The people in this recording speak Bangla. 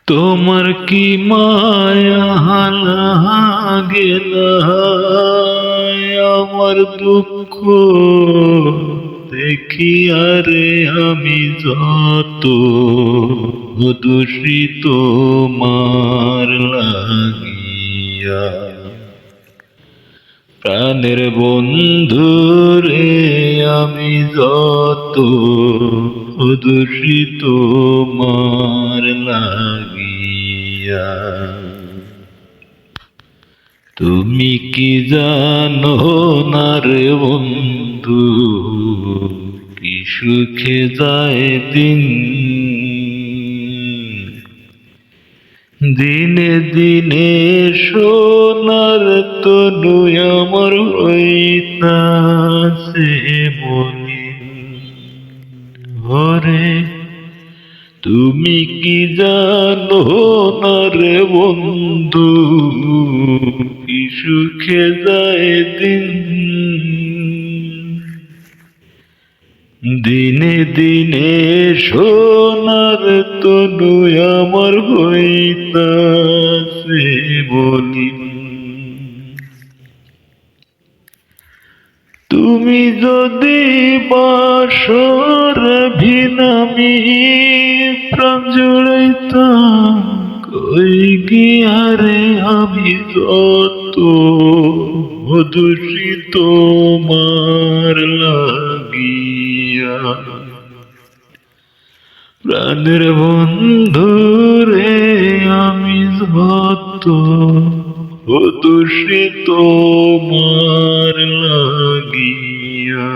তোমার কি মায়া লাগে না আমার দুঃখ দেখি আরে আমি যত দোষী তোমার লাগিয়া প্রাণের বন্ধু রে আমি যত দোষী তোমার লাগিয়া তুমি কি জানো না রে বন্ধু কি সুখে যায় দিন দিনে দিনে সোনার তনু আমার হইতাছে মলিন হরে তুমি কি জানো না রে বন্ধু কি সুখে যায় দিন দিনে দিনে সোনার তনু আমার হইতাছে বলিন তুমি যদি বাসর ভিনামি প্রাণ জুড়াইতাম কই গিয়ারে আমি যত দোষী তোমার লাগিয়া প্রাণের বন্ধু রে আমি যত দোষী তোমার লাগিয়া